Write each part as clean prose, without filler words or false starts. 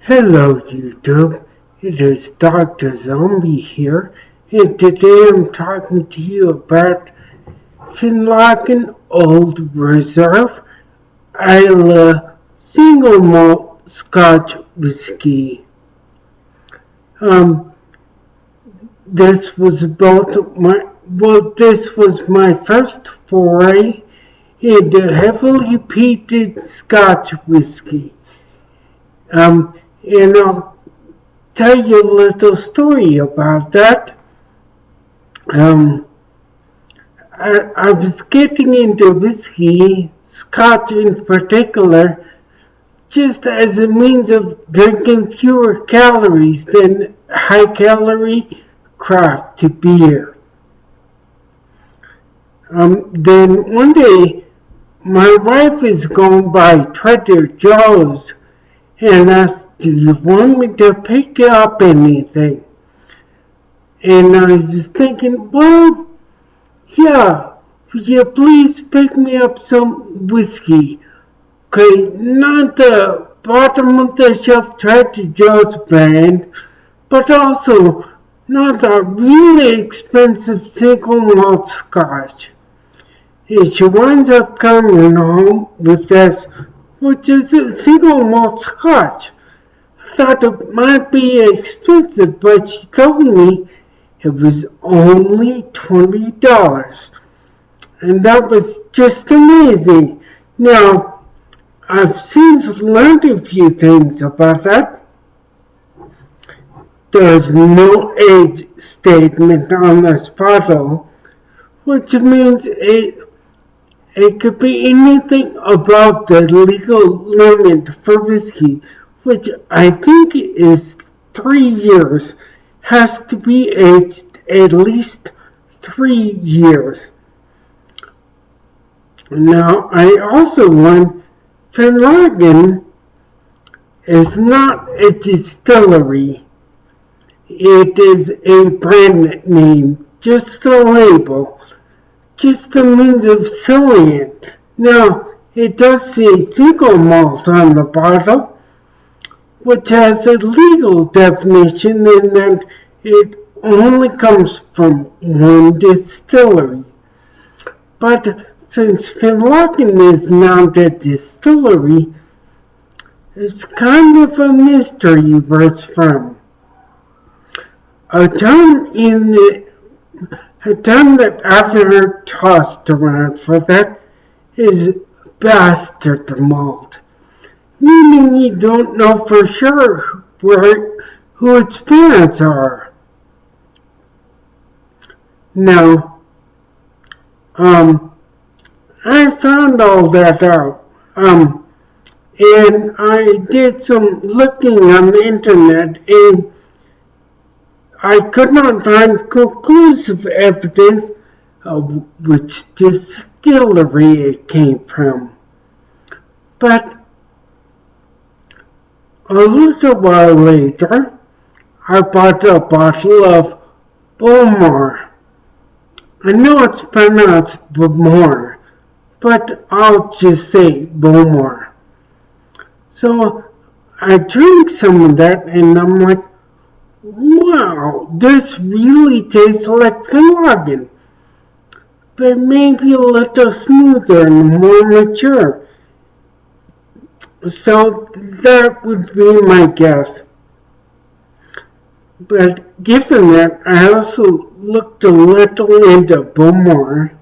Hello YouTube, it is Dr. Zombie here, and today I'm talking to you about Finlaggan Old Reserve Isla Single Malt Scotch Whiskey. This was my first foray into heavily peated Scotch whiskey. And I'll tell you a little story about that. I was getting into whiskey, Scotch in particular, just as a means of drinking fewer calories than high-calorie craft beer. Then one day, my wife is going by Trader Joe's and asked, "Do you want me to pick up anything?" And I was thinking, well, yeah, would you please pick me up some whiskey? Okay, not the bottom of the shelf Trader Joe's brand, but also not a really expensive single malt Scotch. And she winds up coming home with this, which is a single malt Scotch. I thought it might be expensive, but she told me it was only $20. And that was just amazing. Now, I've since learned a few things about that. There's no age statement on this bottle, which means it could be anything above the legal limit for whiskey, which I think is 3 years. Has to be aged at least 3 years. Now, I also learned Finlaggan is not a distillery. It is a brand name, just a label, just a means of selling it. Now, it does say single malt on the bottle, which has a legal definition in that it only comes from one distillery. But since Finlaggan is not a distillery, it's kind of a mystery where it's from. A term that I've heard tossed around for that is bastard malt, meaning you don't know for sure who its parents are. Now, I found all that out, and I did some looking on the internet, and I could not find conclusive evidence of which distillery it came from. But a little while later, I bought a bottle of Bowmore. I know it's pronounced Bowmore, but I'll just say Bowmore. So I drank some of that and I'm like, wow, this really tastes like Finlaggan, but maybe a little smoother and more mature. So that would be my guess. But given that, I also looked a little into Bowmore,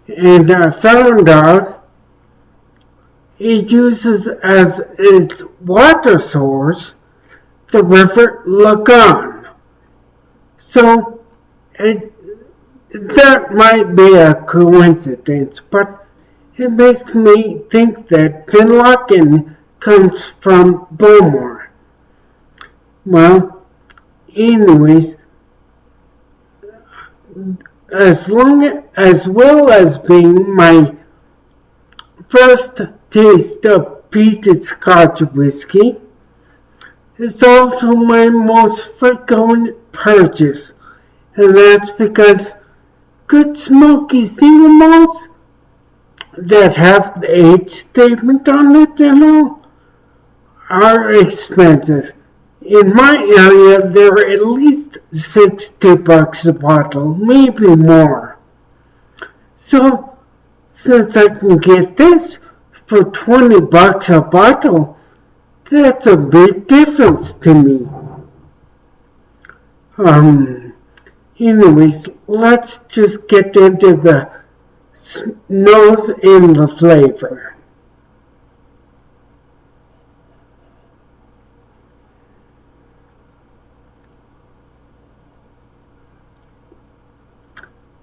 and I found out it uses as its water source the river Lagan. So that might be a coincidence, but it makes me think that Finlaggan comes from Bowmore. Well, anyways, as well as being my first taste of peated Scotch whiskey, it's also my most frequent purchase, and that's because good smoky single malts that have the age statement on it, are expensive. In my area, they're at least $60 a bottle, maybe more. So, since I can get this for $20 a bottle, that's a big difference to me. Anyways, let's just get into the nose and the flavor.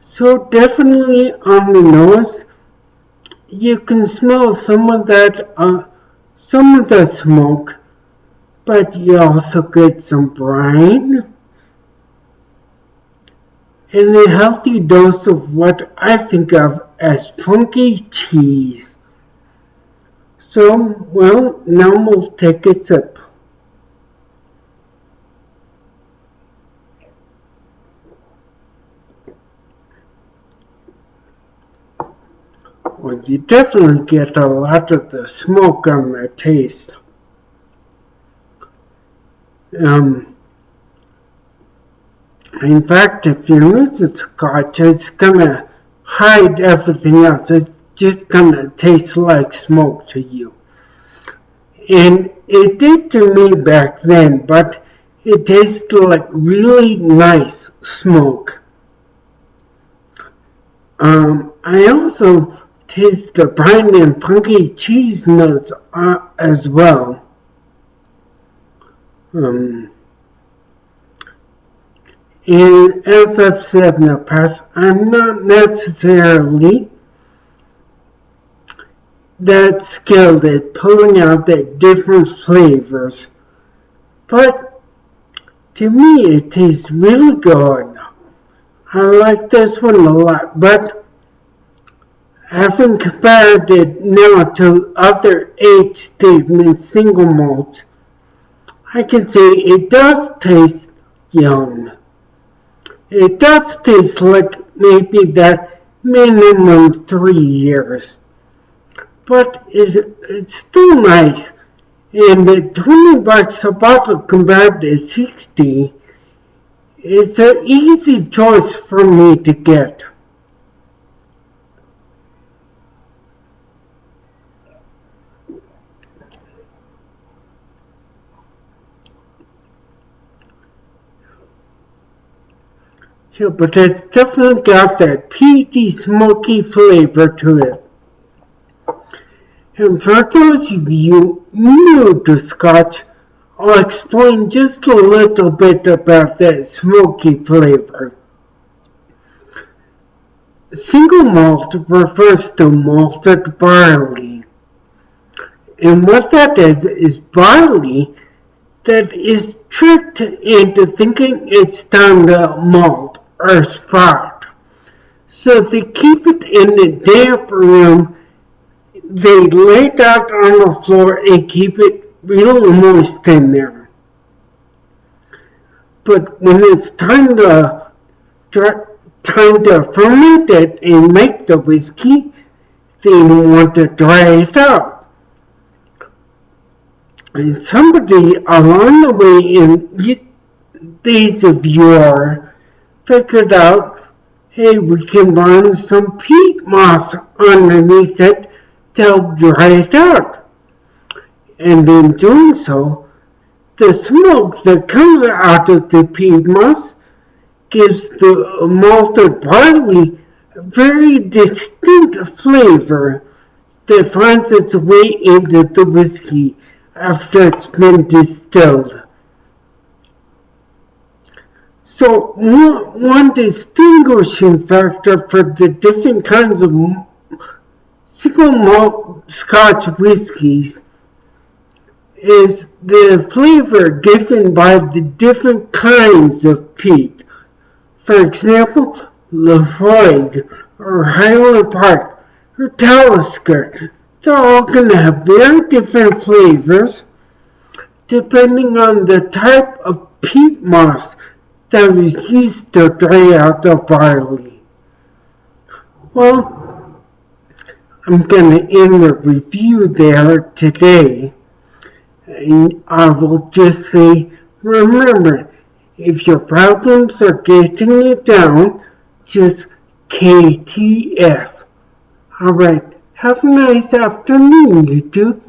So definitely on the nose, you can smell some of the smoke, but you also get some brine and a healthy dose of what I think of as funky cheese. So, well, now we'll take a sip. Well, you definitely get a lot of the smoke on the taste. In fact, if you use a Scotch, it's gonna hide everything else. It's just gonna taste like smoke to you. And it did to me back then, but it tasted like really nice smoke. I also taste the brine and funky cheese notes as well. And as I've said in the past, I'm not necessarily that skilled at pulling out the different flavors, but to me it tastes really good. I like this one a lot, but having compared it now to other age statement single malts, I can say it does taste young. It does taste like maybe that minimum 3 years. But it's still nice. And at $20 a bottle compared to 60, it's an easy choice for me to get. Yeah, but it's definitely got that peaty, smoky flavor to it. And for those of you new to Scotch, I'll explain just a little bit about that smoky flavor. Single malt refers to malted barley. And what that is barley that is tricked into thinking it's time to malt or sprout. So they keep it in a damp room. They lay it out on the floor and keep it real moist in there. But when it's time to ferment it and make the whiskey, they want to dry it out. And somebody along the way in days of yore figured out, hey, we can run some peat moss underneath it to help dry it out. And in doing so, the smoke that comes out of the peat moss gives the malted barley a very distinct flavor that finds its way into the whiskey after it's been distilled. So one distinguishing factor for the different kinds of single malt Scotch whiskies is the flavor given by the different kinds of peat. For example, Laphroaig or Highland Park or Talisker, they're all going to have very different flavors depending on the type of peat moss that was used to dry out the barley. Well, I'm going to end the review there today. And I will just say, remember, if your problems are getting you down, just KTF. Alright, have a nice afternoon, YouTube.